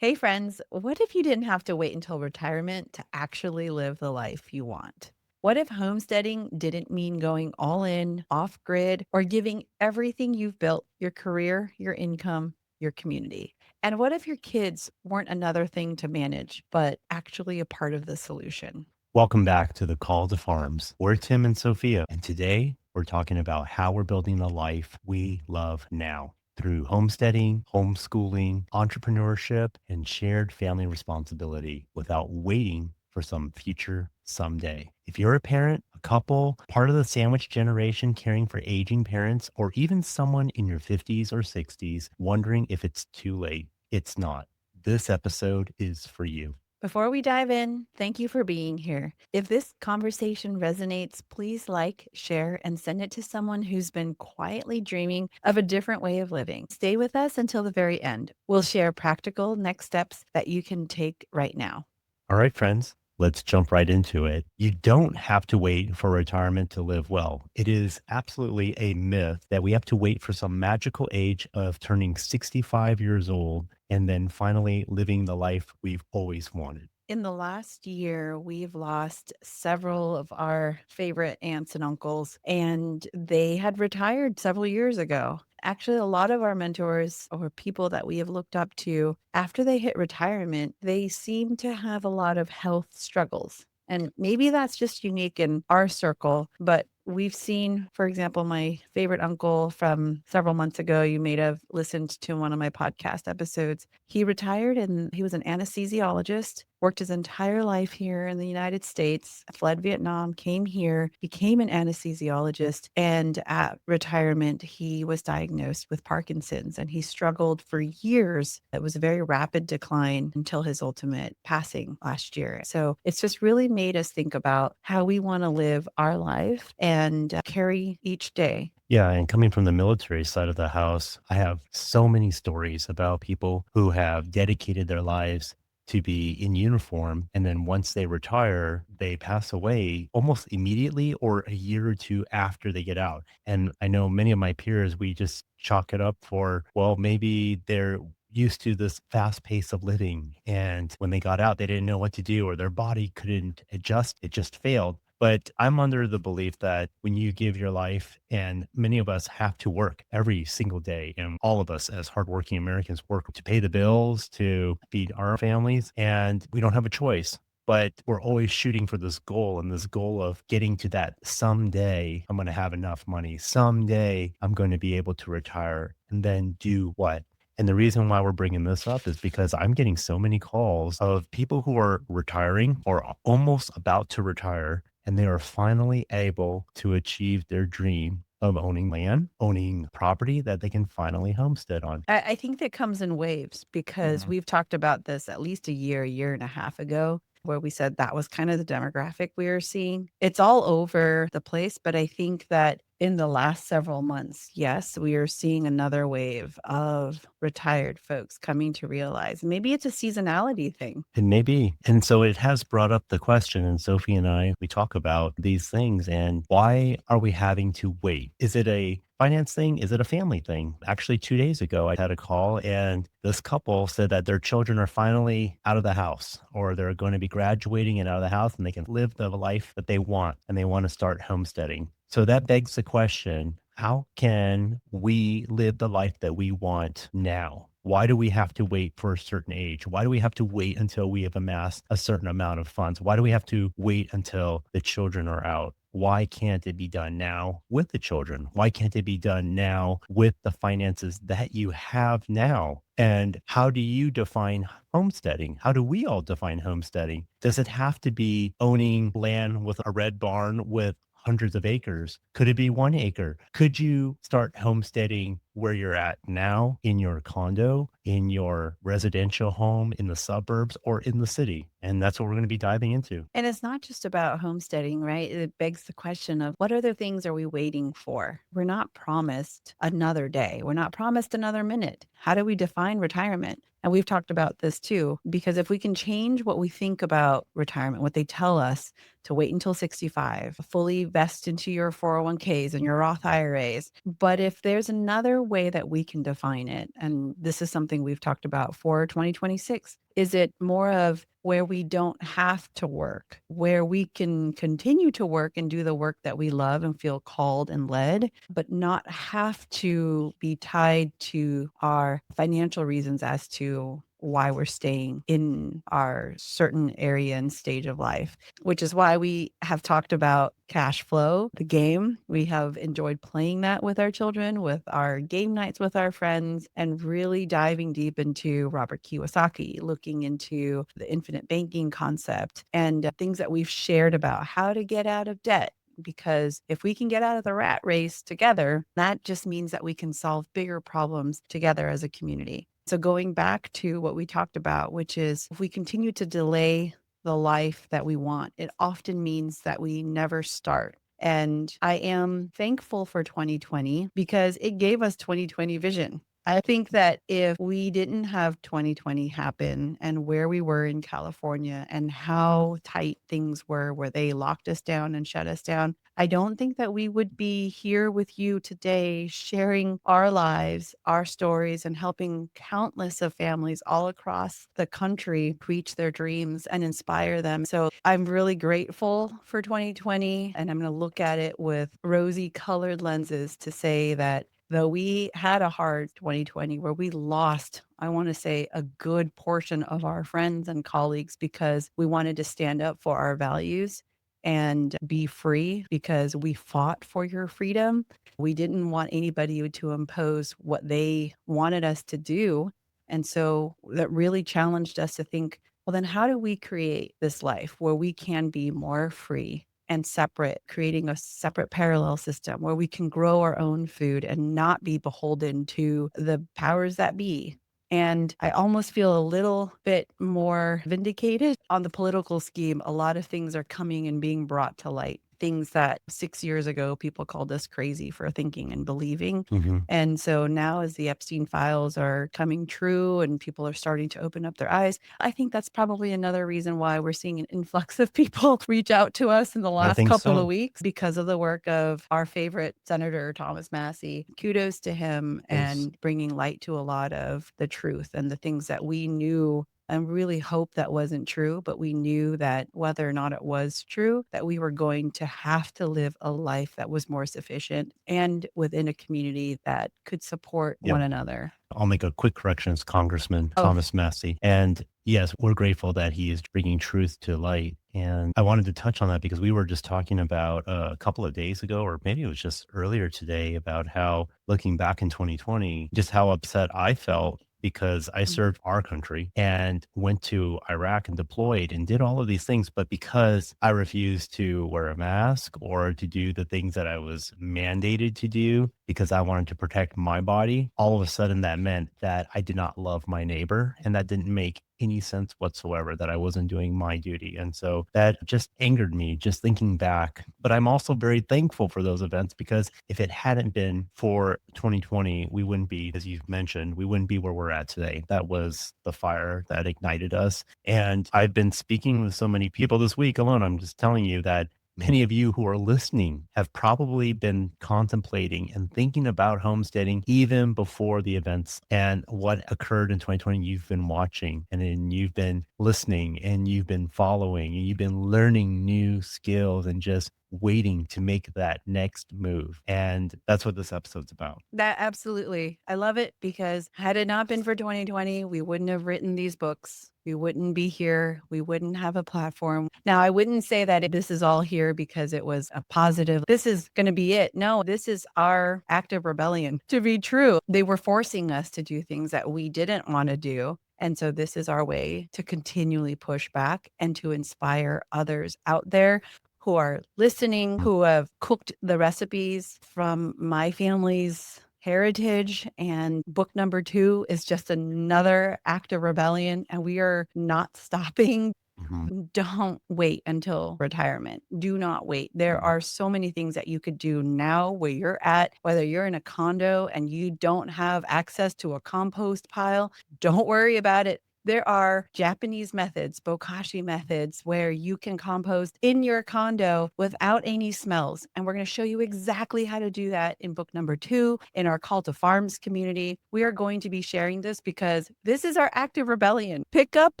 Hey, friends, what if you didn't have to wait until retirement to actually live the life you want? What if homesteading didn't mean going all in, off grid, or giving everything you've built your career, your income, your community? And what if your kids weren't another thing to manage, but actually a part of the solution? Welcome back to the Call to Farms. We're Tim and Sophia, and today we're talking about how we're building the life we love now through homesteading, homeschooling, entrepreneurship, and shared family responsibility without waiting for some future someday. If you're a parent, a couple, part of the sandwich generation caring for aging parents, or even someone in your 50s or 60s wondering if it's too late, it's not. This episode is for you. Before we dive in, thank you for being here. If this conversation resonates, please like, share, and send it to someone who's been quietly dreaming of a different way of living. Stay with us until the very end. We'll share practical next steps that you can take right now. All right, friends, let's jump right into it. You don't have to wait for retirement to live well. It is absolutely a myth that we have to wait for some magical age of turning 65 years old and then finally living the life we've always wanted. In the last year, we've lost several of our favorite aunts and uncles, and they had retired several years ago. Actually, a lot of our mentors or people that we have looked up to, after they hit retirement, they seem to have a lot of health struggles. And maybe that's just unique in our circle, but we've seen, for example, my favorite uncle from several months ago, you may have listened to one of my podcast episodes. He retired and he was an anesthesiologist, worked his entire life here in the United States, fled Vietnam, came here, became an anesthesiologist. And at retirement, he was diagnosed with Parkinson's and he struggled for years. It was a very rapid decline until his ultimate passing last year. So it's just really made us think about how we want to live our life and carry each day. Yeah, and coming from the military side of the house, I have so many stories about people who have dedicated their lives to be in uniform. And then once they retire, they pass away almost immediately or a year or two after they get out. And I know many of my peers, we just chalk it up for, well, maybe they're used to this fast pace of living. And when they got out, they didn't know what to do or their body couldn't adjust. It just failed. But I'm under the belief that when you give your life, and many of us have to work every single day, and all of us as hardworking Americans work to pay the bills, to feed our families, and we don't have a choice. But we're always shooting for this goal and this goal of getting to that someday I'm going to have enough money. Someday I'm going to be able to retire and then do what? And the reason why we're bringing this up is because I'm getting so many calls of people who are retiring or almost about to retire, and they are finally able to achieve their dream of owning land, owning property that they can finally homestead on. I think that comes in waves because Mhm. we've talked about this at least a year and a half ago, where we said that was kind of the demographic we were seeing. It's all over the place, but I think that in the last several months, yes, we are seeing another wave of retired folks coming to realize maybe it's a seasonality thing. It may be. And so it has brought up the question, and Sophie and I, we talk about these things and why are we having to wait? Is it a finance thing? Is it a family thing? Actually, 2 days ago, I had a call and this couple said that their children are finally out of the house or they're going to be graduating and out of the house and they can live the life that they want and they want to start homesteading. So that begs the question, how can we live the life that we want now? Why do we have to wait for a certain age? Why do we have to wait until we have amassed a certain amount of funds? Why do we have to wait until the children are out? Why can't it be done now with the children? Why can't it be done now with the finances that you have now? And how do you define homesteading? How do we all define homesteading? Does it have to be owning land with a red barn with hundreds of acres? Could it be 1 acre? Could you start homesteading where you're at now in your condo, in your residential home, in the suburbs, or in the city? And that's what we're going to be diving into. And it's not just about homesteading, right? It begs the question of what other things are we waiting for? We're not promised another day. We're not promised another minute. How do we define retirement? And we've talked about this too, because if we can change what we think about retirement, what they tell us to wait until 65, fully vest into your 401ks and your Roth IRAs. But if there's another another way that we can define it, and this is something we've talked about for 2026, is it more of where we don't have to work, where we can continue to work and do the work that we love and feel called and led, but not have to be tied to our financial reasons as to why we're staying in our certain area and stage of life, which is why we have talked about cash flow, the game. We have enjoyed playing that with our children, with our game nights with our friends, and really diving deep into Robert Kiyosaki, looking into the infinite banking concept and things that we've shared about how to get out of debt. Because if we can get out of the rat race together, that just means that we can solve bigger problems together as a community. So, going back to what we talked about, which is if we continue to delay the life that we want, it often means that we never start. And I am thankful for 2020 because it gave us 2020 vision. I think that if we didn't have 2020 happen and where we were in California and how tight things were, where they locked us down and shut us down, I don't think that we would be here with you today sharing our lives, our stories, and helping countless of families all across the country reach their dreams and inspire them. So I'm really grateful for 2020, and I'm going to look at it with rosy colored lenses to say that though we had a hard 2020 where we lost, I want to say, a good portion of our friends and colleagues because we wanted to stand up for our values and be free because we fought for your freedom. We didn't want anybody to impose what they wanted us to do. And so that really challenged us to think, well, then how do we create this life where we can be more free and separate, creating a separate parallel system where we can grow our own food and not be beholden to the powers that be? And I almost feel a little bit more vindicated on the political scheme. A lot of things are coming and being brought to light. Things that 6 years ago people called us crazy for thinking and believing. Mhm. And so now, as the Epstein files are coming true and people are starting to open up their eyes, I think that's probably another reason why we're seeing an influx of people reach out to us in the I last think couple of so. weeks because of the work of our favorite Senator Thomas Massey. Kudos to him Yes. and bringing light to a lot of the truth and the things that we knew and really hope that wasn't true, but we knew that whether or not it was true, that we were going to have to live a life that was more sufficient and within a community that could support Yep. one another. I'll make a quick correction. It's Congressman Oh, Thomas Massey. And yes, we're grateful that he is bringing truth to light. And I wanted to touch on that because we were just talking about a couple of days ago, or maybe it was just earlier today, about how looking back in 2020, just how upset I felt because I mm, served our country and went to Iraq and deployed and did all of these things. But because I refused to wear a mask or to do the things that I was mandated to do because I wanted to protect my body, all of a sudden that meant that I did not love my neighbor. And that didn't make any sense whatsoever, that I wasn't doing my duty. And so that just angered me just thinking back. But I'm also very thankful for those events because if it hadn't been for 2020, we wouldn't be, as you've mentioned, we wouldn't be where we're at today. That was the fire that ignited us. And I've been speaking with so many people this week alone. I'm just telling you that many of you who are listening have probably been contemplating and thinking about homesteading even before the events and what occurred in 2020. You've been watching and then you've been listening and you've been following and you've been learning new skills and just waiting to make that next move. And that's what this episode's about. that absolutely. I love it because had it not been for 2020, we wouldn't have written these books. We wouldn't be here. We wouldn't have a platform. Now, I wouldn't say that this is all here because it was a positive, this is going to be it. No, this is our act of rebellion to be true. They were forcing us to do things that we didn't want to do. And so this is our way to continually push back and to inspire others out there who are listening, who have cooked the recipes from my family's heritage. And book number 2 is just another act of rebellion. And we are not stopping. Mhm. Don't wait until retirement. Do not wait. There are so many things that you could do now where you're at, whether you're in a condo and you don't have access to a compost pile, don't worry about it. There are Japanese methods, bokashi methods, where you can compost in your condo without any smells. And we're going to show you exactly how to do that in book number 2 in our Call to Farms community. We are going to be sharing this because this is our active rebellion. Pick up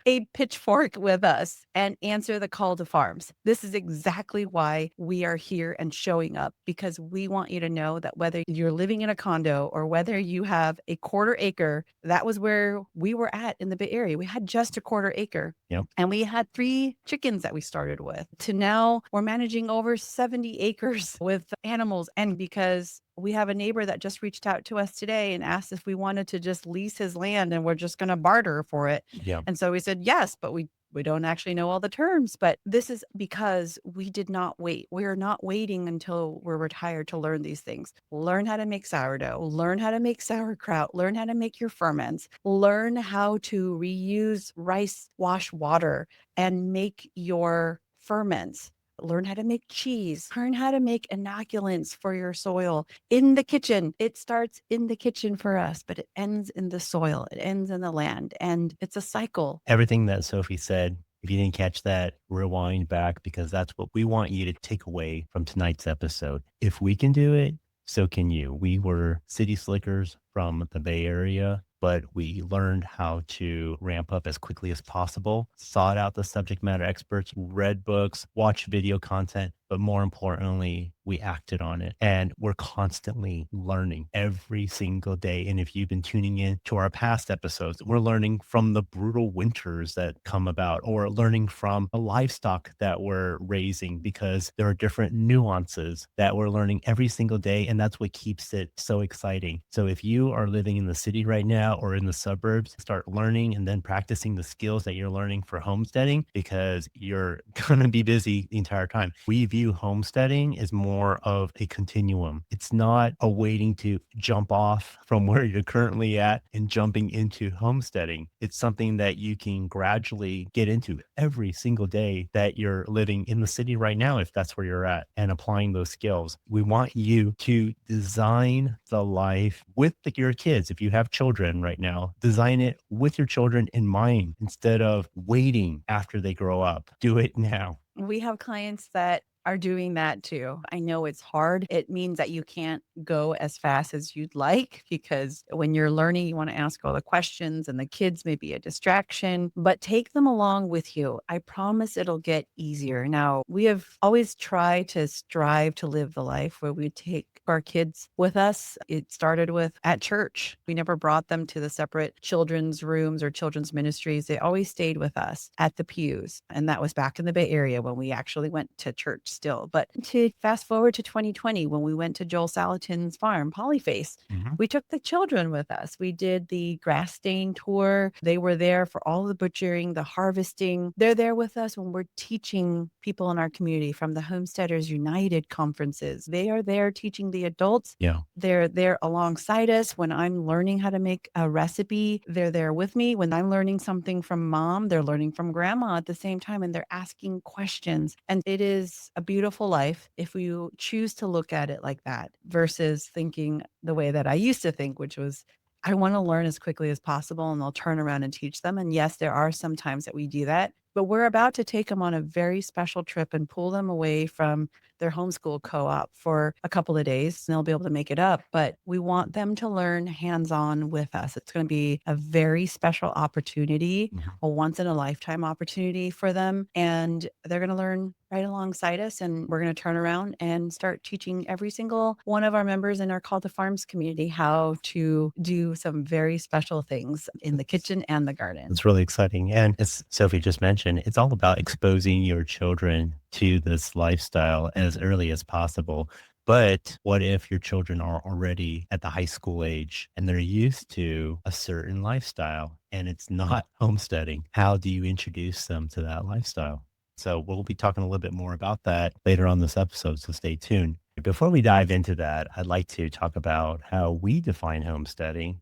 a pitchfork with us and answer the call to farms. This is exactly why we are here and showing up, because we want you to know that whether you're living in a condo or whether you have a quarter acre, that was where we were at in the Bay Area. We had just a quarter acre. Yep. And we had 3 chickens that we started with, to now we're managing over 70 acres with animals. And because we have a neighbor that just reached out to us today and asked if we wanted to just lease his land and we're just going to barter for it. Yep. And so we said yes, but we don't actually know all the terms, but this is because we did not wait. We are not waiting until we're retired to learn these things. Learn how to make sourdough, learn how to make sauerkraut, learn how to make your ferments, learn how to reuse rice wash water and make your ferments. Learn how to make cheese, learn how to make inoculants for your soil in the kitchen. It starts in the kitchen for us, but it ends in the soil, it ends in the land, and it's a cycle. Everything that Sophie said, if you didn't catch that, rewind back because that's what we want you to take away from tonight's episode. If we can do it, so can you. We were city slickers from the Bay Area, but we learned how to ramp up as quickly as possible, sought out the subject matter experts, read books, watched video content, but more importantly, we acted on it. And we're constantly learning every single day. And if you've been tuning in to our past episodes, we're learning from the brutal winters that come about, or learning from the livestock that we're raising, because there are different nuances that we're learning every single day. And that's what keeps it so exciting. So if you are living in the city right now or in the suburbs, start learning and then practicing the skills that you're learning for homesteading, because you're going to be busy the entire time. We view homesteading as more of a continuum. It's not a waiting to jump off from where you're currently at and jumping into homesteading. It's something that you can gradually get into every single day that you're living in the city right now, if that's where you're at, and applying those skills. We want you to design the life with your kids. If you have children right now, design it with your children in mind instead of waiting after they grow up. Do it now. We have clients that are doing that too. I know it's hard. It means that you can't go as fast as you'd like, because when you're learning, you want to ask all the questions and the kids may be a distraction, but take them along with you. I promise it'll get easier. Now, we have always tried to strive to live the life where we take our kids with us. It started with at church. We never brought them to the separate children's rooms or children's ministries. They always stayed with us at the pews. And that was back in the Bay Area when we actually went to church still. But to fast forward to 2020, when we went to Joel Salatin's farm, Polyface, Mhm. we took the children with us. We did the grass stain tour. They were there for all the butchering, the harvesting. They're there with us when we're teaching people in our community from the Homesteaders United conferences. They are there teaching the adults. Yeah. They're there alongside us when I'm learning how to make a recipe. They're there with me when I'm learning something from mom. They're learning from grandma at the same time, and they're asking questions. And it is a beautiful life if you choose to look at it like that versus thinking the way that I used to think, which was, I want to learn as quickly as possible and they'll turn around and teach them. And yes, there are some times that we do that, but we're about to take them on a very special trip and pull them away from their homeschool co-op for a couple of days, and they'll be able to make it up. But we want them to learn hands-on with us. It's going to be a very special opportunity, Mhm. a once in a lifetime opportunity for them. And they're going to learn right alongside us. And we're going to turn around and start teaching every single one of our members in our Call to Farms community how to do some very special things in the kitchen and the garden. It's really exciting. And as Sophie just mentioned, it's all about exposing your children to this lifestyle as early as possible. But what if your children are already at the high school age and they're used to a certain lifestyle and it's not homesteading? How do you introduce them to that lifestyle? So we'll be talking a little bit more about that later on this episode. So stay tuned. Before we dive into that, I'd like to talk about how we define homesteading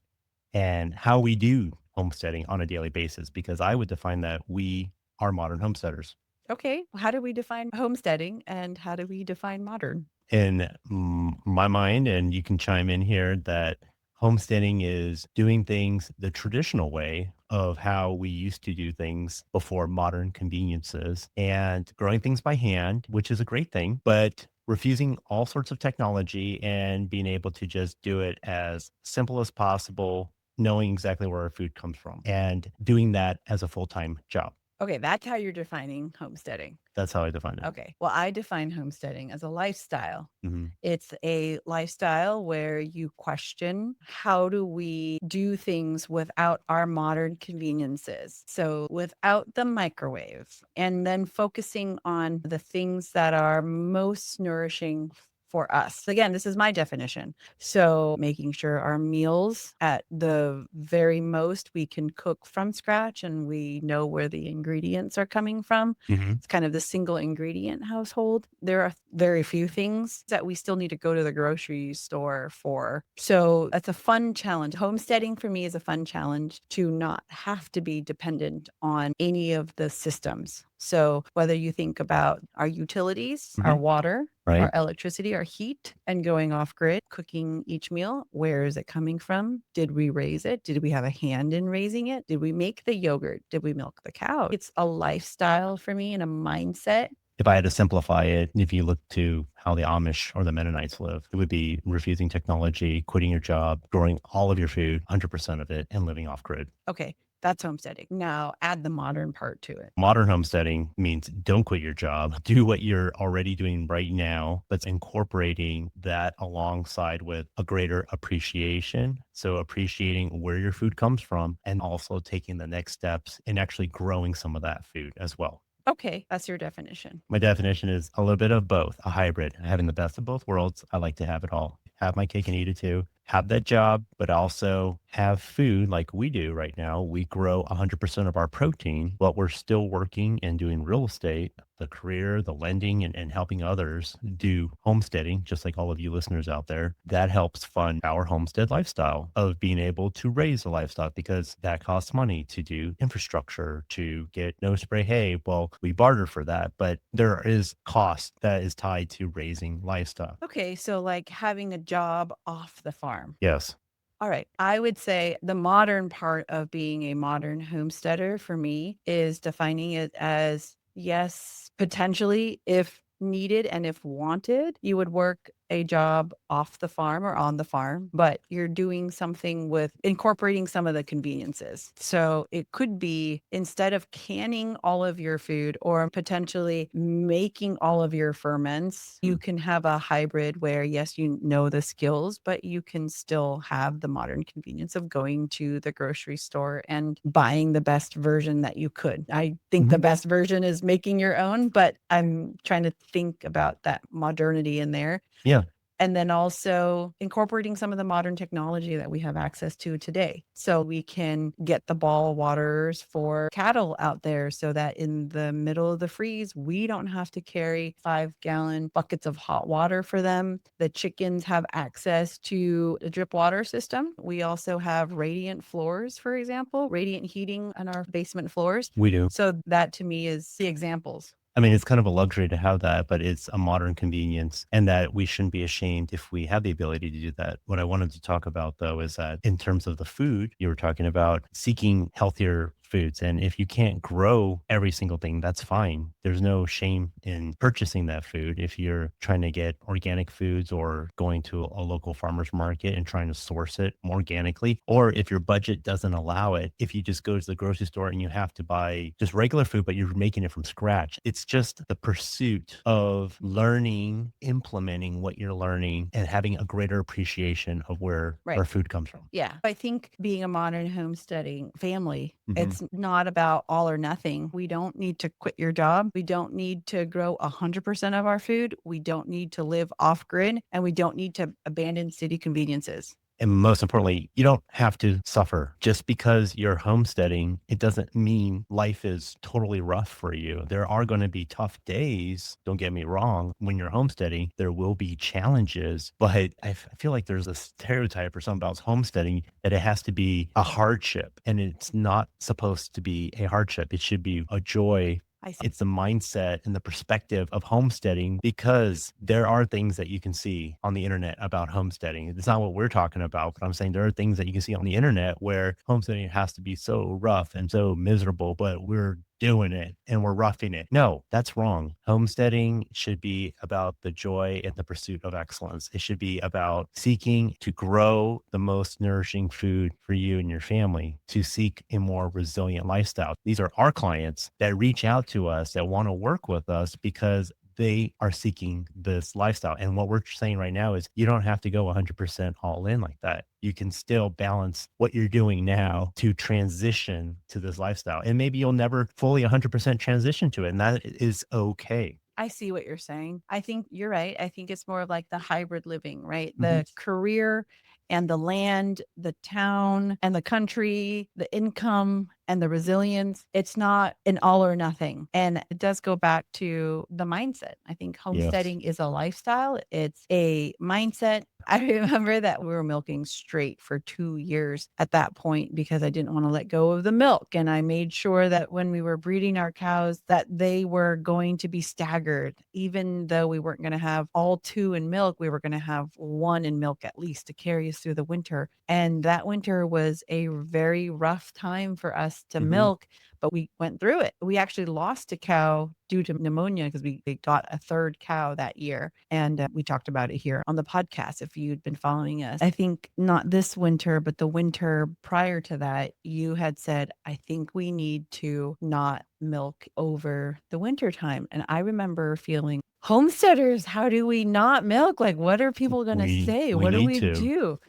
and how we do homesteading on a daily basis, because I would define that we are modern homesteaders. Okay, how do we define homesteading and how do we define modern? In my mind, and you can chime in here, that homesteading is doing things the traditional way of how we used to do things before modern conveniences and growing things by hand, which is a great thing, but refusing all sorts of technology and being able to just do it as simple as possible, knowing exactly where our food comes from and doing that as a full-time job. Okay, that's how you're defining homesteading. That's how I define it. Okay. Well, I define homesteading as a lifestyle. Mhm. It's a lifestyle where you question, how do we do things without our modern conveniences? So, without the microwave, and then focusing on the things that are most nourishing for us. Again, this is my definition. So, making sure our meals at the very most we can cook from scratch and we know where the ingredients are coming from. Mhm. It's kind of the single ingredient household. There are very few things that we still need to go to the grocery store for. So that's a fun challenge. Homesteading for me is a fun challenge to not have to be dependent on any of the systems. So whether you think about our utilities, our Mhm. water, our Right? electricity, our heat, and going off grid, cooking each meal. Where is it coming from? Did we raise it? Did we have a hand in raising it? Did we make the yogurt? Did we milk the cow? It's a lifestyle for me and a mindset. If I had to simplify it, if you look to how the Amish or the Mennonites live, it would be refusing technology, quitting your job, growing all of your food, 100% of it, and living off grid. Okay, that's homesteading. Now add the modern part to it. Modern homesteading means don't quit your job. Do what you're already doing right now, but incorporating that alongside with a greater appreciation. So, appreciating where your food comes from and also taking the next steps in actually growing some of that food as well. Okay, that's your definition. My definition is a little bit of both, a hybrid, having the best of both worlds. I like to have it all. Have my cake and eat it too. Have that job, but also have food like we do right now. We grow 100% of our protein, but we're still working and doing real estate, the career, the lending, and helping others do homesteading, just like all of you listeners out there. That helps fund our homestead lifestyle of being able to raise a livestock because that costs money to do infrastructure, to get no spray hay. Well, we barter for that, but there is cost that is tied to raising livestock. Okay, so like having a job off the farm. Yes. All right. I would say the modern part of being a modern homesteader for me is defining it as yes, potentially, if needed and if wanted, you would work a job off the farm or on the farm, but you're doing something with incorporating some of the conveniences. So it could be instead of canning all of your food or potentially making all of your ferments, you can have a hybrid where, yes, you know the skills, but you can still have the modern convenience of going to the grocery store and buying the best version that you could. I think the Mhm. best version is making your own, but I'm trying to think about that modernity in there. Yeah. And then also incorporating some of the modern technology that we have access to today. So we can get the ball waters for cattle out there so that in the middle of the freeze, we don't have to carry 5-gallon buckets of hot water for them. The chickens have access to a drip water system. We also have radiant floors, for example, radiant heating on our basement floors. We do. So that to me is the examples. I mean, it's kind of a luxury to have that, but it's a modern convenience and that we shouldn't be ashamed if we have the ability to do that. What I wanted to talk about though is that in terms of the food, you were talking about seeking healthier foods. And if you can't grow every single thing, that's fine. There's no shame in purchasing that food. If you're trying to get organic foods or going to a local farmer's market and trying to source it more organically, or if your budget doesn't allow it, if you just go to the grocery store and you have to buy just regular food, but you're making it from scratch, it's just the pursuit of learning, implementing what you're learning, and having a greater appreciation of where Right. our food comes from. Yeah. I think being a modern homesteading family, Mhm. it's not about all or nothing. We don't need to quit your job. We don't need to grow 100% of our food. We don't need to live off grid and we don't need to abandon city conveniences. And most importantly, you don't have to suffer. Just because you're homesteading, it doesn't mean life is totally rough for you. There are going to be tough days. Don't get me wrong. When you're homesteading, there will be challenges, but I feel like there's a stereotype or something about homesteading that it has to be a hardship, and it's not supposed to be a hardship. It should be a joy I see. It's the mindset and the perspective of homesteading because there are things that you can see on the internet about homesteading. It's not what we're talking about, but I'm saying there are things that you can see on the internet where homesteading has to be so rough and so miserable, but we're doing it and we're roughing it. No, that's wrong. Homesteading should be about the joy and the pursuit of excellence. It should be about seeking to grow the most nourishing food for you and your family, to seek a more resilient lifestyle. These are our clients that reach out to us that want to work with us because they are seeking this lifestyle. And what we're saying right now is you don't have to go 100% all in like that. You can still balance what you're doing now to transition to this lifestyle. And maybe you'll never fully 100% transition to it. And that is okay. I see what you're saying. I think you're right. I think it's more of like the hybrid living, right? Mhm. The career and the land, the town and the country, the income and the resilience. It's not an all or nothing. And it does go back to the mindset. I think Yes. homesteading is a lifestyle, it's a mindset. I remember that we were milking straight for 2 years at that point because I didn't want to let go of the milk. And I made sure that when we were breeding our cows, that they were going to be staggered. Even though we weren't going to have all two in milk, we were going to have one in milk at least to carry us through the winter. And that winter was a very rough time for us to Mhm. milk, but we went through it. We actually lost a cow due to pneumonia because we got a third cow that year. And we talked about it here on the podcast if you'd been following us. I think not this winter, but the winter prior to that, you had said, I think we need to not milk over the winter time. And I remember feeling, homesteaders, how do we not milk? Like, what are people going to say? We What do need we to. do?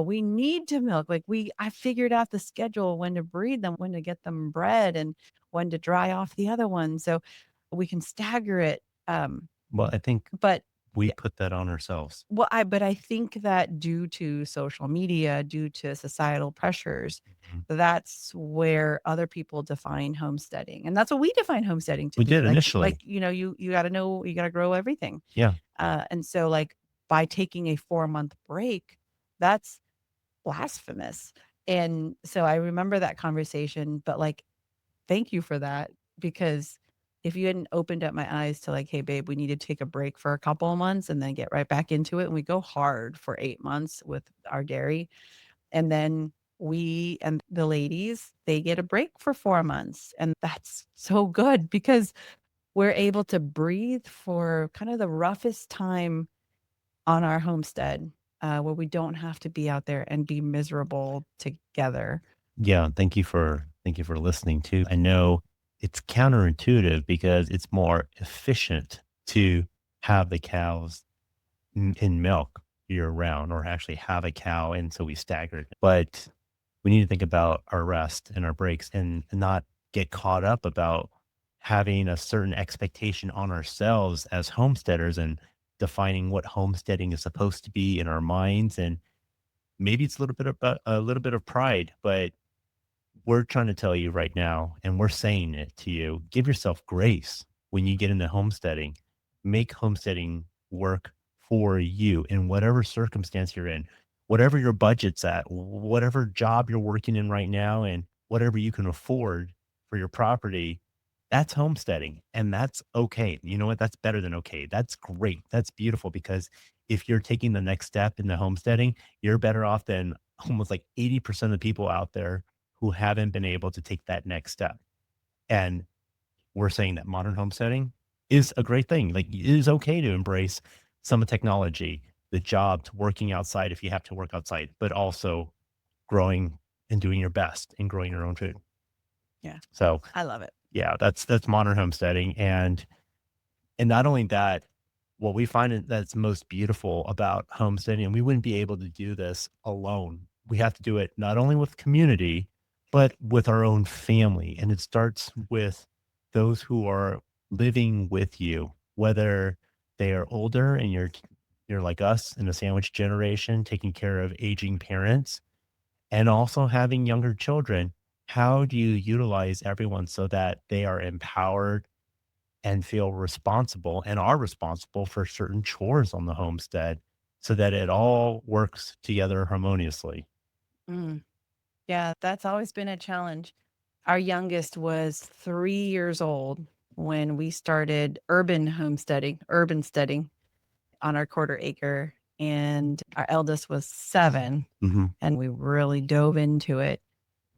We need to milk. Like I figured out the schedule when to breed them, when to get them bred, and when to dry off the other one. So we can stagger it. Well, I think But we put that on ourselves. but I think that due to social media, due to societal pressures, Mhm. that's where other people define homesteading. And that's what we define homesteading to We be. did initially. You gotta know, you gotta grow everything. Yeah. And so like by taking a 4-month break, that's blasphemous. And so I remember that conversation, but, like, thank you for that because if you hadn't opened up my eyes to like, "Hey, babe, we need to take a break for a couple of months and then get right back into it," and we go hard for 8 months with our dairy, and then we and the ladies, they get a break for 4 months, and that's so good because we're able to breathe for kind of the roughest time on our homestead, where we don't have to be out there and be miserable together. Yeah, thank you for listening too. I know it's counterintuitive because it's more efficient to have the cows in milk year round or actually have a cow and so we staggered. But we need to think about our rest and our breaks and not get caught up about having a certain expectation on ourselves as homesteaders and defining what homesteading is supposed to be in our minds. And maybe it's a little bit of pride, but we're trying to tell you right now, and we're saying it to you, give yourself grace when you get into homesteading. Make homesteading work for you in whatever circumstance you're in, whatever your budget's at, whatever job you're working in right now, and whatever you can afford for your property. That's homesteading, and that's okay. You know what? That's better than okay. That's great. That's beautiful because if you're taking the next step in the homesteading, you're better off than almost like 80% of the people out there who haven't been able to take that next step. And we're saying that modern homesteading is a great thing. Like it is okay to embrace some technology, the job, to working outside if you have to work outside, but also growing and doing your best and growing your own food. Yeah, So I love it. yeah, that's modern homesteading. And not only that, what we find that's most beautiful about homesteading, and we wouldn't be able to do this alone. We have to do it not only with community, but with our own family. And it starts with those who are living with you, whether they are older and you're like us in the sandwich generation, taking care of aging parents and also having younger children. How do you utilize everyone so that they are empowered and feel responsible and are responsible for certain chores on the homestead so that it all works together harmoniously. Mm. Yeah, that's always been a challenge. Our youngest was 3 years old when we started urban steading on our quarter acre, and our eldest was 7, Mhm. and we really dove into it.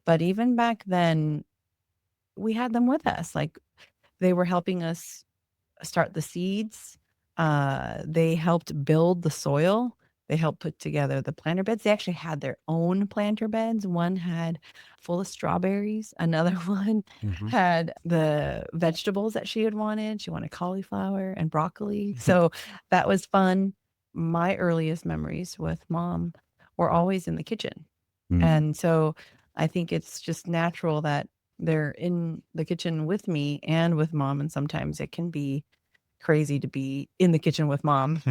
But even back then, we had them with us, like, they were helping us start the seeds. They helped build the soil. They helped put together the planter beds. They actually had their own planter beds. One had full of strawberries. Another one Mhm. had the vegetables that she had wanted. She wanted cauliflower and broccoli. So that was fun. My earliest memories with mom were always in the kitchen. Mm. And so I think it's just natural that they're in the kitchen with me and with mom. And sometimes it can be crazy to be in the kitchen with mom.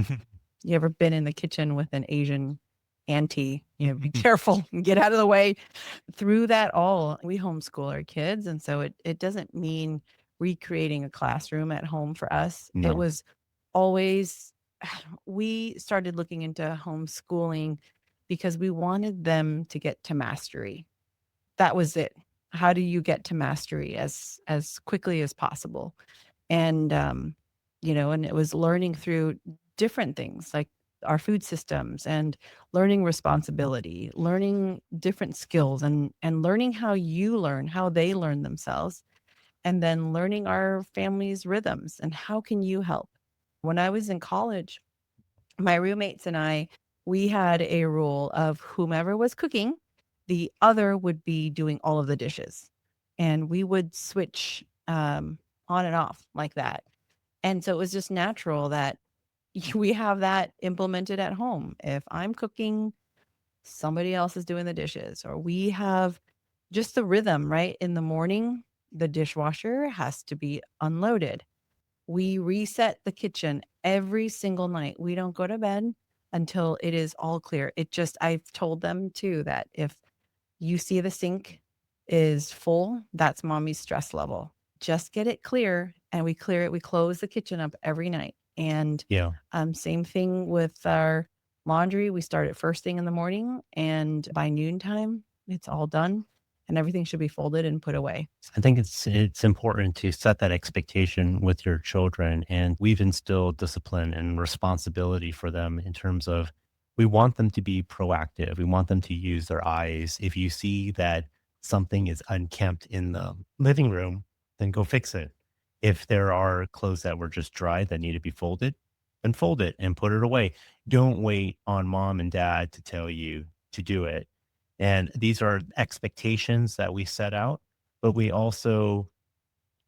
You ever been in the kitchen with an Asian auntie? You know, be careful, get out of the way. Through that all, we homeschool our kids, and so it doesn't mean recreating a classroom at home for us. It No. was always we started looking into homeschooling because we wanted them to get to mastery. That was it. How do you get to mastery as quickly as possible? And, and it was learning through different things like our food systems and learning responsibility, learning different skills and learning how you learn, how they learn themselves, and then learning our family's rhythms and how can you help. When I was in college, my roommates and I, we had a rule of whomever was cooking, the other would be doing all of the dishes. And we would switch on and off like that. And so it was just natural that we have that implemented at home. If I'm cooking, somebody else is doing the dishes, or we have just the rhythm, right? In the morning, the dishwasher has to be unloaded. We reset the kitchen every single night. We don't go to bed until it is all clear. I've told them too that if you see the sink is full, that's mommy's stress level. Just get it clear and we clear it. We close the kitchen up every night. And Yeah. same thing with our laundry. We start it first thing in the morning and by noontime, it's all done and everything should be folded and put away. I think it's important to set that expectation with your children, and we've instilled discipline and responsibility for them in terms of we want them to be proactive. We want them to use their eyes. If you see that something is unkempt in the living room, then go fix it. If there are clothes that were just dry that need to be folded, then fold it and put it away. Don't wait on mom and dad to tell you to do it. And these are expectations that we set out, but we also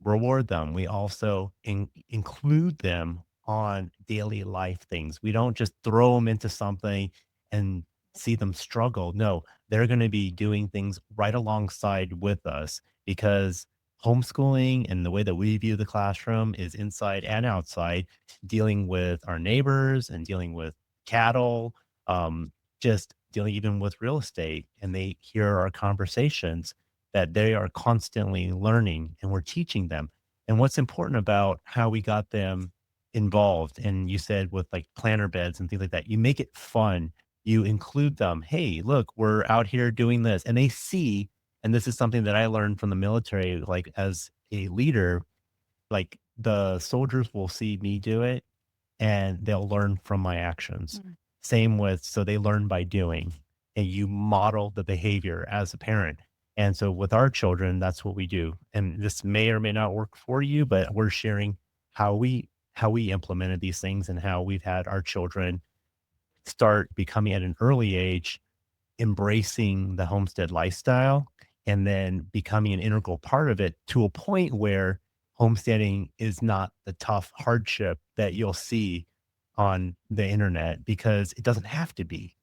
reward them. We also include them on daily life things. We don't just throw them into something and see them struggle. No, they're going to be doing things right alongside with us because homeschooling and the way that we view the classroom is inside and outside, dealing with our neighbors and dealing with cattle, just dealing even with real estate. And they hear our conversations that they are constantly learning and we're teaching them. And what's important about how we got them involved, and you said with like planter beds and things like that, you make it fun. You include them. Hey, look, we're out here doing this. And they see, and this is something that I learned from the military, like as a leader, like the soldiers will see me do it and they'll learn from my actions. Mm. Same with, so they learn by doing, and you model the behavior as a parent. And so with our children, that's what we do. And this may or may not work for you, but we're sharing how we implemented these things and how we've had our children start becoming at an early age embracing the homestead lifestyle and then becoming an integral part of it to a point where homesteading is not the tough hardship that you'll see on the internet because it doesn't have to be.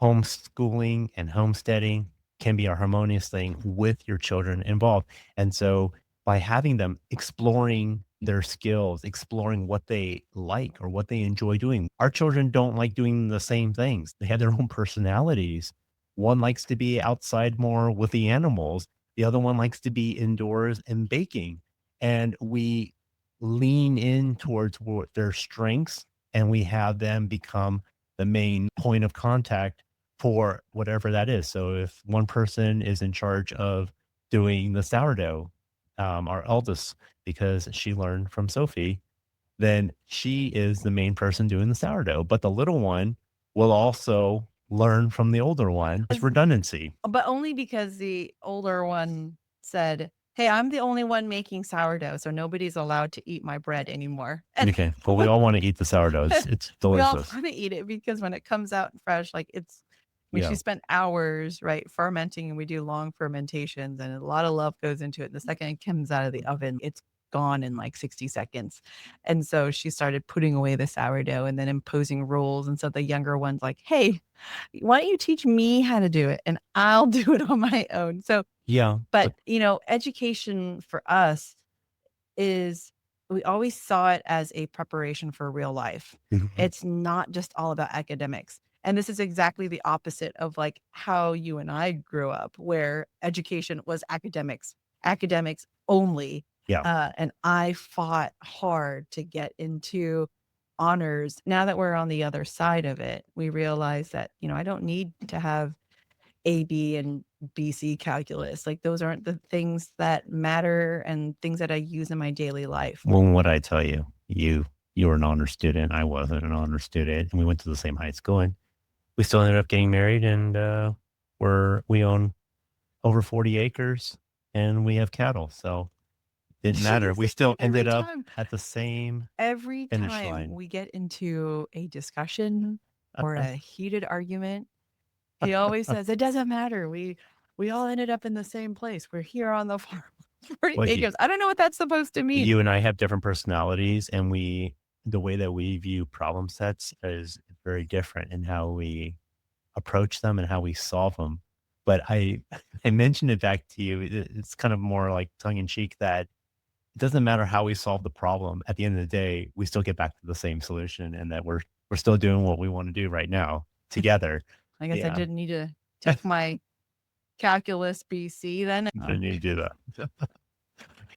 Homeschooling and homesteading can be a harmonious thing with your children involved. And so by having them exploring their skills, exploring what they like or what they enjoy doing, our children don't like doing the same things. They have their own personalities. One likes to be outside more with the animals, the other one likes to be indoors and baking. And we lean in towards what their strengths and we have them become the main point of contact for whatever that is. So if one person is in charge of doing the sourdough, our eldest, because she learned from Sophie, then she is the main person doing the sourdough. But the little one will also learn from the older one. It's redundancy. But only because the older one said, "Hey, I'm the only one making sourdough, so nobody's allowed to eat my bread anymore." And Okay. Well, we all want to eat the sourdough. It's we all delicious. wanna eat it because when it comes out fresh, like, she Yeah. spent hours, right, fermenting, and we do long fermentations, and a lot of love goes into it. The second it comes out of the oven, it's gone in, like, 60 seconds. And so she started putting away the sourdough and then imposing rules, and so the younger one's like, "Hey, why don't you teach me how to do it, and I'll do it on my own." So Yeah. but, But education for us is we always saw it as a preparation for real life. It's not just all about academics. And this is exactly the opposite of like how you and I grew up, where education was academics, academics only. yeah. And I fought hard to get into honors. Now that we're on the other side of it, we realize that, I don't need to have AB and BC calculus. Like those aren't the things that matter and things that I use in my daily life. Well, what I tell you, you were an honor student. I wasn't an honor student, and we went to the same high school, and we still ended up getting married, and we own over 40 acres, and we have cattle. So it didn't matter. We still Every ended up time at the same every finish time line. we get into a discussion or a heated argument, he always says, "It doesn't matter. We all ended up in the same place. We're here on the farm." 40 Well, acres. I don't know what that's supposed to mean. you and I have different personalities, and the way that we view problem sets is very different in how we approach them and how we solve them. But I mentioned it back to you. It's kind of more like tongue in cheek that it doesn't matter how we solve the problem. At the end of the day, we still get back to the same solution, and that we're still doing what we want to do right now together. I guess I Yeah, didn't need to take my calculus BC then. didn't need to do that.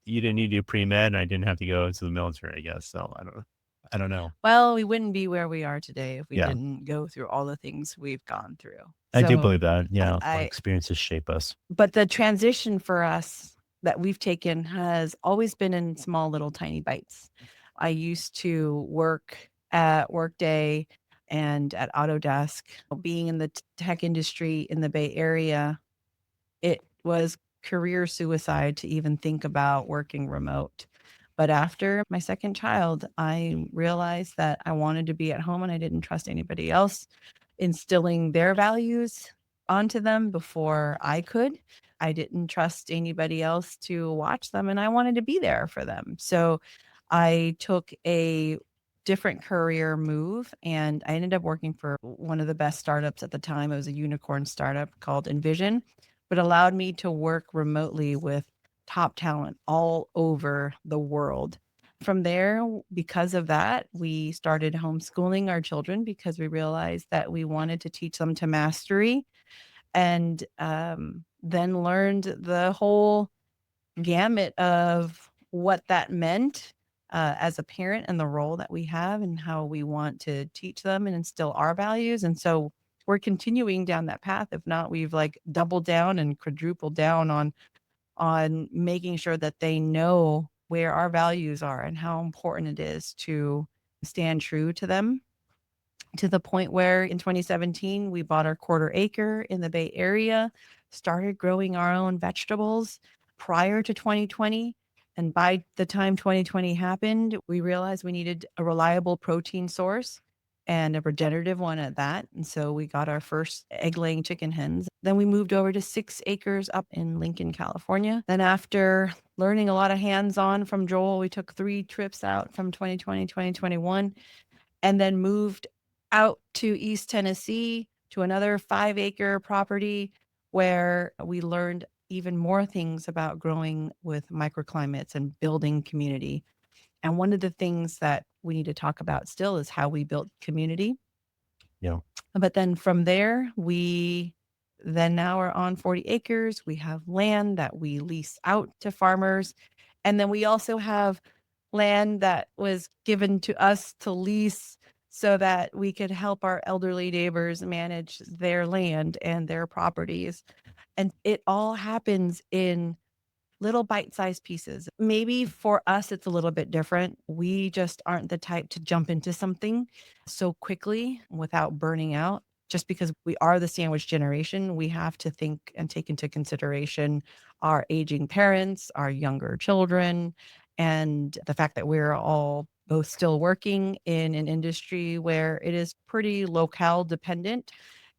You didn't need to do pre med, and I didn't have to go to the military. I guess so. I don't know. Well, we wouldn't be where we are today if we Yeah, didn't go through all the things we've gone through. I do So believe that. Yeah, our I experiences shape us. but the transition for us that we've taken has always been in small little tiny bites. I used to work at Workday and at Autodesk. Being in the tech industry in the Bay Area, it was career suicide to even think about working remote. But after my second child, I realized that I wanted to be at home and I didn't trust anybody else instilling their values onto them before I could. I didn't trust anybody else to watch them and I wanted to be there for them. So I took a different career move and I ended up working for one of the best startups at the time. It was a unicorn startup called Envision, but allowed me to work remotely with top talent all over the world. From there, because of that, we started homeschooling our children because we realized that we wanted to teach them to mastery and then learned the whole gamut of what that meant as a parent and the role that we have and how we want to teach them and instill our values. And so we're continuing down that path. If not, we've like doubled down and quadrupled down on making sure that they know where our values are and how important it is to stand true to them to the point where in 2017 we bought our quarter acre in the Bay Area, started growing our own vegetables prior to 2020. And by the time 2020 happened, we realized we needed a reliable protein source and a regenerative one at that. And so we got our first egg laying chicken hens. Then we moved over to 6 acres up in Lincoln, California. Then, after learning a lot of hands on from Joel, we took 3 trips out from 2020, 2021 and then moved out to East Tennessee to another 5-acre property where we learned even more things about growing with microclimates and building community. And one of the things that we need to talk about still is how we built community. You know, But then from there, we then now are on 40 acres. We have land that we lease out to farmers. And then we also have land that was given to us to lease so that we could help our elderly neighbors manage their land and their properties. And it all happens in little bite-sized pieces. Maybe for us, it's a little bit different. We just aren't the type to jump into something so quickly without burning out. Just because we are the sandwich generation, we have to think and take into consideration our aging parents, our younger children, and the fact that we're all both still working in an industry where it is pretty locale dependent.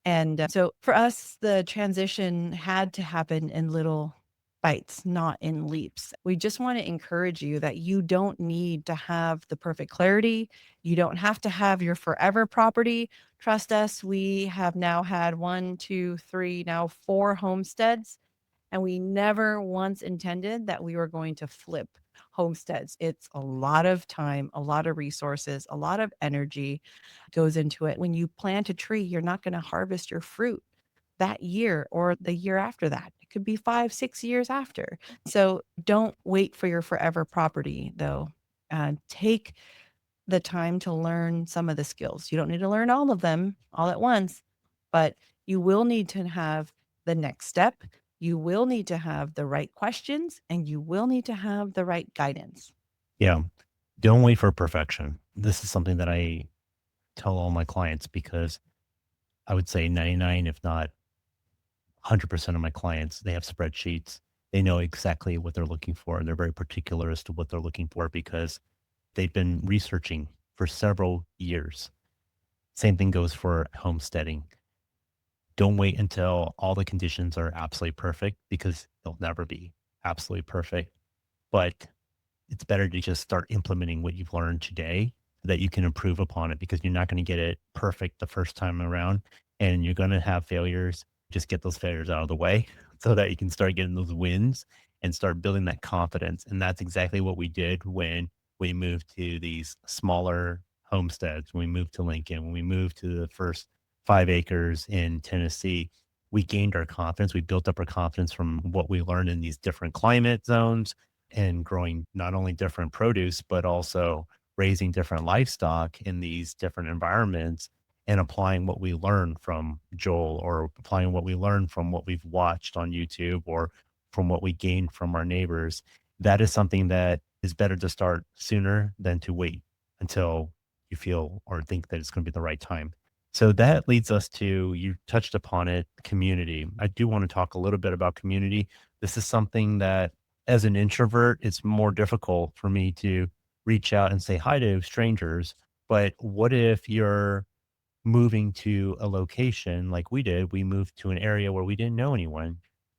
And so for us, the transition had to happen in little bites, not in leaps. We just want to encourage you that you don't need to have the perfect clarity. You don't have to have your forever property. Trust us, we have now had one, two, three, now four homesteads, and we never once intended that we were going to flip homesteads. It's a lot of time, a lot of resources, a lot of energy goes into it. When you plant a tree, you're not going to harvest your fruit that year or the year after that. It could be 5, 6 years after. So don't wait for your forever property though. Take the time to learn some of the skills. You don't need to learn all of them all at once, but you will need to have the next step. You will need to have the right questions and you will need to have the right guidance. Yeah. Don't wait for perfection. This is something that I tell all my clients because I would say 99, if not 100% of my clients, they have spreadsheets. They know exactly what they're looking for, and they're very particular as to what they're looking for because they've been researching for several years. Same thing goes for homesteading. Don't wait until all the conditions are absolutely perfect because they'll never be absolutely perfect. But it's better to just start implementing what you've learned today so that you can improve upon it because you're not going to get it perfect the first time around and you're going to have failures. Just get those failures out of the way so that you can start getting those wins and start building that confidence. And that's exactly what we did when we moved to these smaller homesteads, when we moved to Lincoln, when we moved to the first 5 acres in Tennessee. We gained our confidence. We built up our confidence from what we learned in these different climate zones and growing not only different produce, but also raising different livestock in these different environments and applying what we learn from Joel or applying what we learn from what we've watched on YouTube or from what we gained from our neighbors. That is something that is better to start sooner than to wait until you feel or think that it's going to be the right time. So that leads us to, you touched upon it, community. I do want to talk a little bit about community. This is something that as an introvert, it's more difficult for me to reach out and say hi to strangers. But what if you're moving to a location like we did? We moved to an area where we didn't know anyone.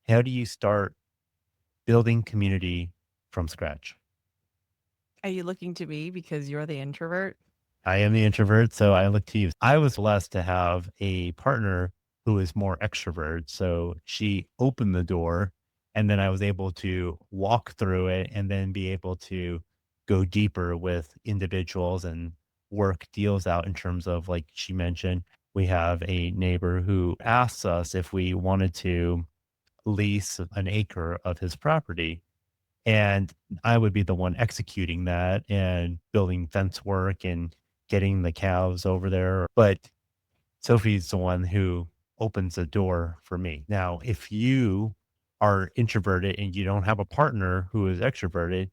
How do you start building community from scratch? Are you looking to me because you're the introvert? I am the introvert, so I look to you. I was blessed to have a partner who is more extrovert. So she opened the door, and then I was able to walk through it and then be able to go deeper with individuals and work deals out in terms of, like she mentioned, we have a neighbor who asks us if we wanted to lease an acre of his property. And I would be the one executing that and building fence work and getting the cows over there. But Sophie's the one who opens the door for me. Now, if you are introverted and you don't have a partner who is extroverted,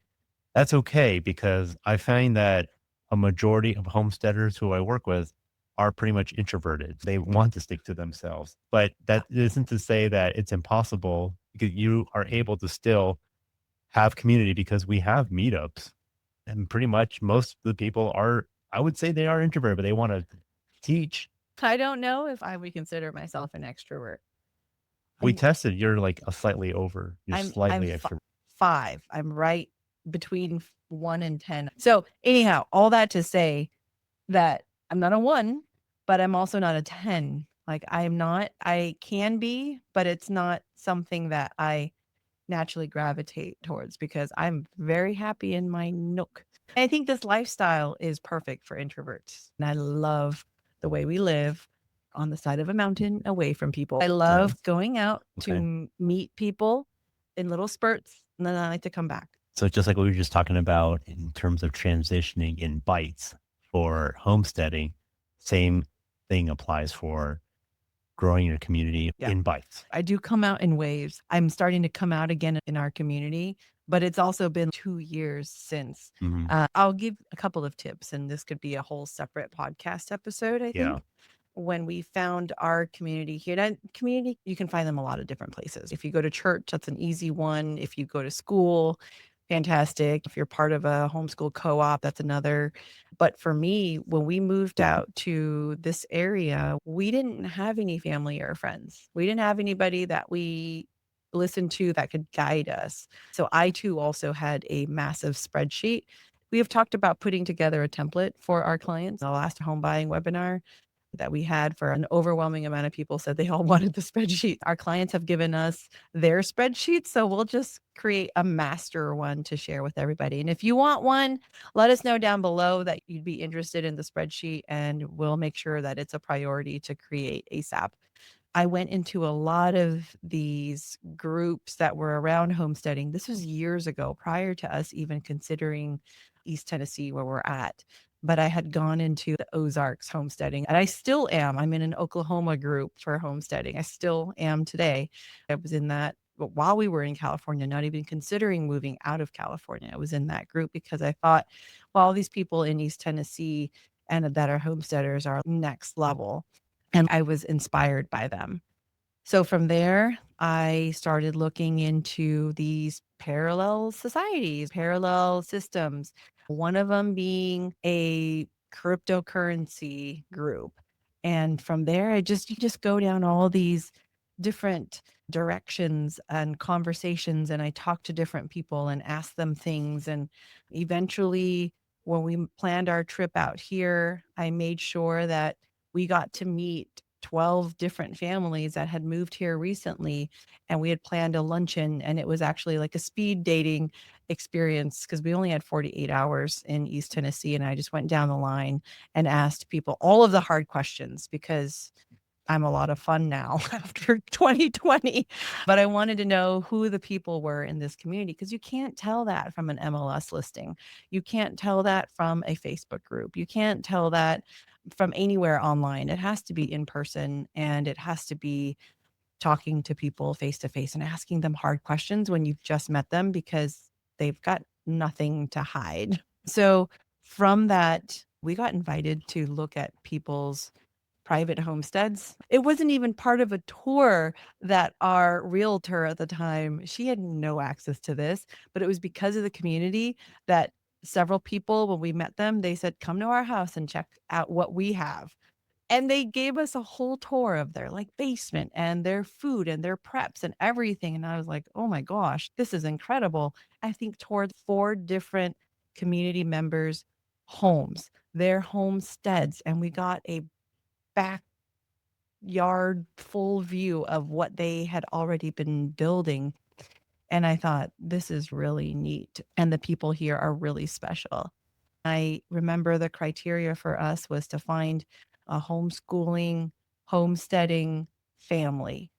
that's okay because I find that a majority of homesteaders who I work with are pretty much introverted. They want to stick to themselves. But that isn't to say that it's impossible because you are able to still have community because we have meetups and pretty much most of the people are, I would say they are introverted, but they want to teach. I don't know if I would consider myself an extrovert. We I'm tested, you're like a slightly over, you're I'm slightly extrovert. 5. I'm right between 1 and 10. So, anyhow, all that to say that I'm not a 1, but I'm also not a 10. Like, I can be, but it's not something that I naturally gravitate towards because I'm very happy in my nook. I think this lifestyle is perfect for introverts. And I love the way we live on the side of a mountain away from people. I love Nice. going out to Okay. meet people in little spurts and then I like to come back. So just like we were just talking about in terms of transitioning in bites for homesteading, same thing applies for growing your community Yeah. in bites. I do come out in waves. I'm starting to come out again in our community, but it's also been 2 years since. Mhm. I'll give a couple of tips, and this could be a whole separate podcast episode, I Yeah. think. When we found our community here, that community, you can find them a lot of different places. If you go to church, that's an easy one. If you go to school, fantastic. If you're part of a homeschool co-op, that's another. But for me, when we moved out to this area, we didn't have any family or friends. We didn't have anybody that we listened to that could guide us. So I too also had a massive spreadsheet. We have talked about putting together a template for our clients. The last home buying webinar that we had, for an overwhelming amount of people said they all wanted the spreadsheet. Our clients have given us their spreadsheet, so we'll just create a master one to share with everybody. And if you want one, let us know down below that you'd be interested in the spreadsheet, and we'll make sure that it's a priority to create ASAP. I went into a lot of these groups that were around homesteading. This was years ago, prior to us even considering East Tennessee where we're at. But I had gone into the Ozarks homesteading, and I still am. I'm in an Oklahoma group for homesteading. I still am today. I was in that but while we were in California, not even considering moving out of California. I was in that group because I thought, well, all these people in East Tennessee and that are homesteaders are next level. And I was inspired by them. So from there, I started looking into these parallel societies, parallel systems, one of them being a cryptocurrency group. And from there, you just go down all these different directions and conversations. And I talk to different people and ask them things. And eventually, when we planned our trip out here, I made sure that we got to meet 12 different families that had moved here recently, and we had planned a luncheon, and it was actually like a speed dating experience because we only had 48 hours in East Tennessee, and I just went down the line and asked people all of the hard questions because I'm a lot of fun now after 2020, but I wanted to know who the people were in this community because you can't tell that from an MLS listing. You can't tell that from a Facebook group. You can't tell that from anywhere online. It has to be in person, and it has to be talking to people face to face and asking them hard questions when you've just met them because they've got nothing to hide. So from that, we got invited to look at people's private homesteads. It wasn't even part of a tour that our realtor at the time, she had no access to this, but it was because of the community that several people, when we met them, they said, "Come to our house and check out what we have." And they gave us a whole tour of their, like, basement and their food and their preps and everything, and I was like, "Oh my gosh, this is incredible." I think towards 4 different community members' homes, their homesteads, and we got a backyard full view of what they had already been building, and I thought, "This is really neat, and the people here are really special." I remember the criteria for us was to find a homeschooling, homesteading family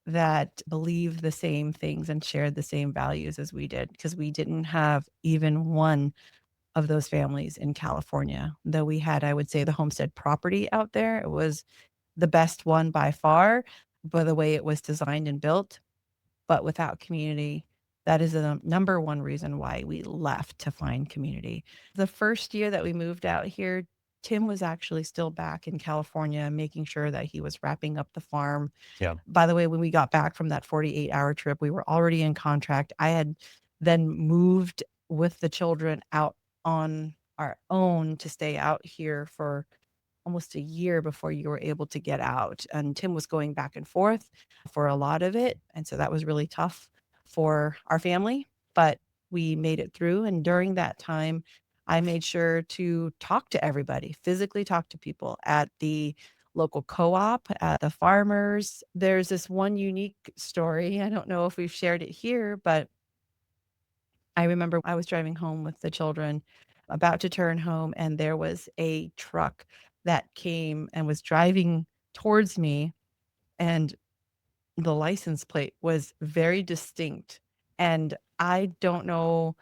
that believed the same things and shared the same values as we did, because we didn't have even one of those families in California. Though we had, I would say, the homestead property out there. It was the best one by far by the way it was designed and built, but without community, that is the number one reason why we left, to find community. The first year that we moved out here, Tim was actually still back in California, making sure that he was wrapping up the farm. Yeah. By the way, when we got back from that 48-hour trip, we were already in contract. I had then moved with the children out on our own to stay out here for almost a year before you were able to get out. And Tim was going back and forth for a lot of it. And so that was really tough for our family, but we made it through. And during that time, I made sure to talk to everybody, physically talk to people at the local co-op, at the farmers. There's this one unique story. I don't know if we've shared it here, but I remember I was driving home with the children, about to turn home, and there was a truck that came and was driving towards me, and the license plate was very distinct. And I don't know,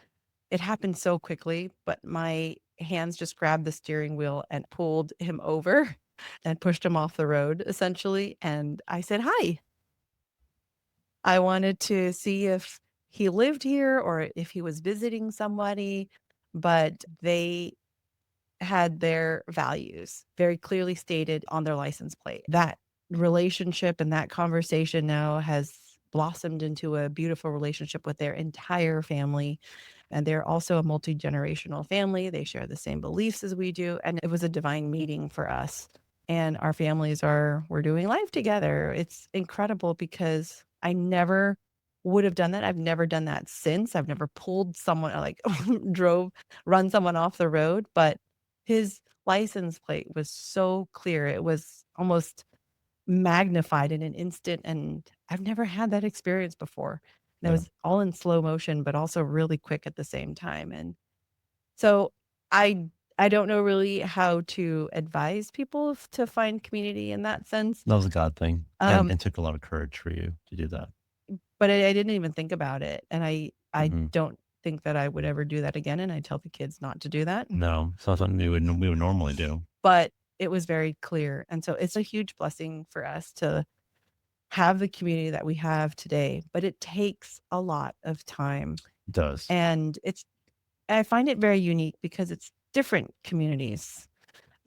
it happened so quickly, but my hands just grabbed the steering wheel and pulled him over. and pushed him off the road essentially. And I said, "Hi." I wanted to see if he lived here or if he was visiting somebody, but they had their values very clearly stated on their license plate. That relationship and that conversation now has blossomed into a beautiful relationship with their entire family. And they're also a multi-generational family. They share the same beliefs as we do. And it was a divine meeting for us. And our families we're doing life together. It's incredible because I never would have done that. I've never done that since. I've never pulled someone like run someone off the road. But his license plate was so clear. It was almost magnified in an instant, and I've never had that experience before. And it Yeah. was all in slow motion, but also really quick at the same time, and so I I don't know really how to advise people to find community in that sense, That was a God thing, and um, it took a lot of courage for you to do that. but I didn't even think about it, and I Mhm. don't think that I would ever do that again, and I tell the kids not to do that. No, it's not something we would normally do. But it was very clear, and so it's a huge blessing for us to have the community that we have today, but it takes a lot of time, It does. and I find it very unique because it's different communities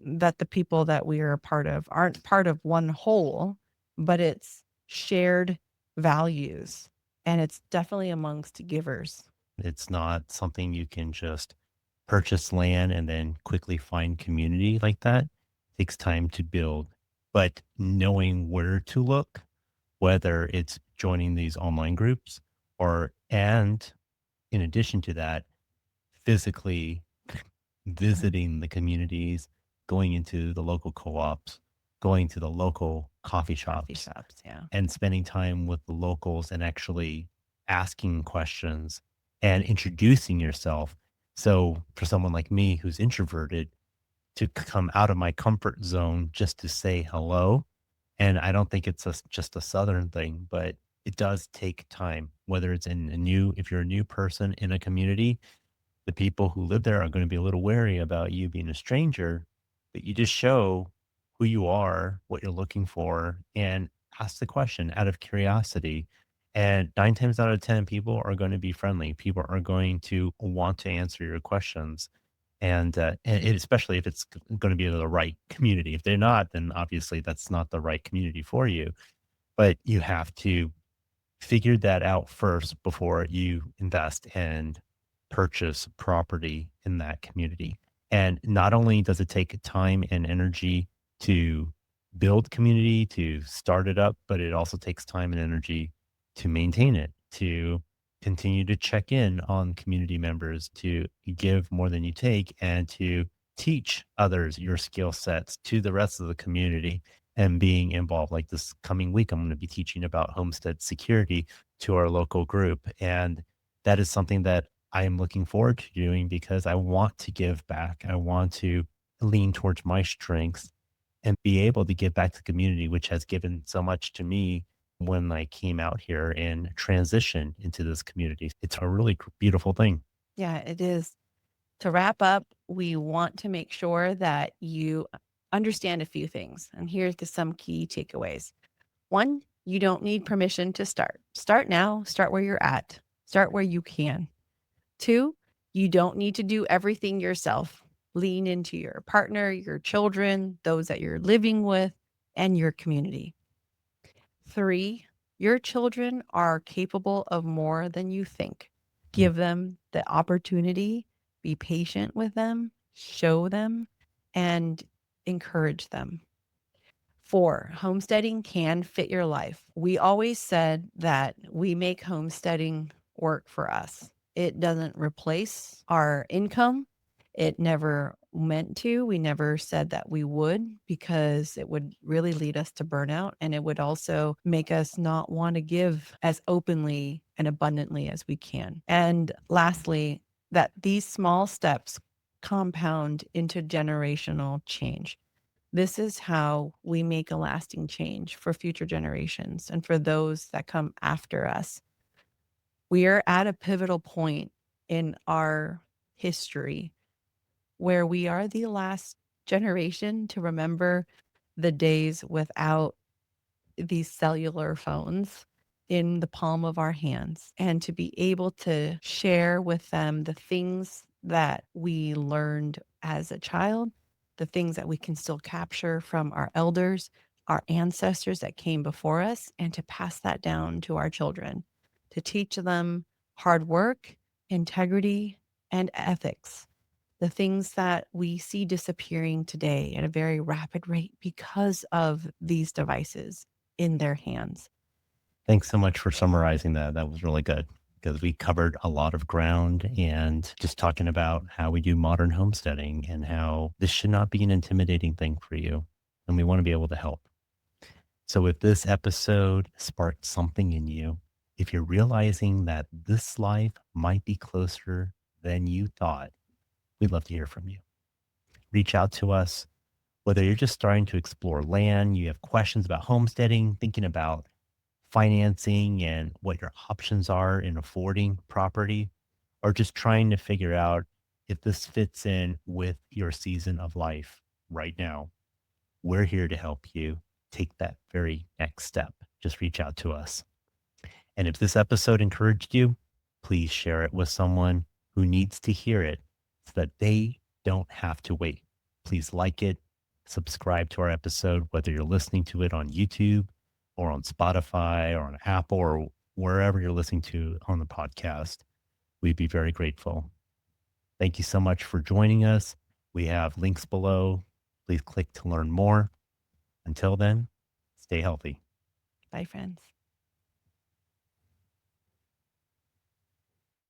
that the people that we are a part of aren't part of one whole, but it's shared values, and it's definitely amongst givers. It's not something you can just purchase land and then quickly find community like that. It takes time to build, but knowing where to look, whether it's joining these online groups or, and in addition to that, physically Mhm. visiting the communities, going into the local co-ops, going to the local coffee Coffee shops, shops, yeah. and spending time with the locals and actually asking questions and introducing yourself. So for someone like me who's introverted to come out of my comfort zone just to say hello, and I don't think it's just a southern thing, but it does take time, whether it's in a new if you're a new person in a community, the people who live there are going to be a little wary about you being a stranger, but you just show who you are, what you're looking for, and ask the question out of curiosity. And 9 times out of 10, people are going to be friendly. People are going to want to answer your questions. Especially if it's going to be the right community. If they're not, then obviously that's not the right community for you. But you have to figured that out first before you invest and purchase property in that community. And not only does it take time and energy to build community, to start it up, but it also takes time and energy to maintain it, to continue to check in on community members, to give more than you take, and to teach others your skill sets to the rest of the community and being involved. Like this coming week, I'm going to be teaching about homestead security to our local group. And that is something that I am looking forward to doing because I want to give back. I want to lean towards my strengths and be able to give back to the community, which has given so much to me when I came out here and transitioned into this community. It's a really beautiful thing. Yeah, it is. To wrap up, we want to make sure that you understand a few things, and here's some key takeaways. One, you don't need permission to start. Start now, start where you're at, start where you can. Two, you don't need to do everything yourself. Lean into your partner, your children, those that you're living with, and your community. Three, your children are capable of more than you think. Mm. Give them the opportunity, be patient with them, show them, and encourage them. Four, homesteading can fit your life. We always said that we make homesteading work for us. It doesn't replace our income. It never meant to. We never said that we would because it would really lead us to burnout. And it would also make us not want to give as openly and abundantly as we can. And lastly, that these small steps compound into generational change. This is how we make a lasting change for future generations and for those that come after us. We are at a pivotal point in our history where we are the last generation to remember the days without these cellular phones in the palm of our hands and to be able to share with them the things that we learned as a child, the things that we can still capture from our elders, our ancestors that came before us, and to pass that down to our children, to teach them hard work, integrity, and ethics, the things that we see disappearing today at a very rapid rate because of these devices in their hands. Thanks so much for summarizing that. That was really good because we covered a lot of ground and just talking about how we do modern homesteading and how this should not be an intimidating thing for you. And we want to be able to help. So, if this episode sparked something in you, if you're realizing that this life might be closer than you thought, we'd love to hear from you. Reach out to us, whether you're just starting to explore land, you have questions about homesteading, thinking about financing and what your options are in affording property, or just trying to figure out if this fits in with your season of life right now. We're here to help you take that very next step. Just reach out to us. And if this episode encouraged you, please share it with someone who needs to hear it so that they don't have to wait. Please like it, subscribe to our episode, whether you're listening to it on YouTube or on Spotify or on Apple or wherever you're listening to on the podcast. We'd be very grateful. Thank you so much for joining us. We have links below. Please click to learn more. Until then, stay healthy. Bye, friends.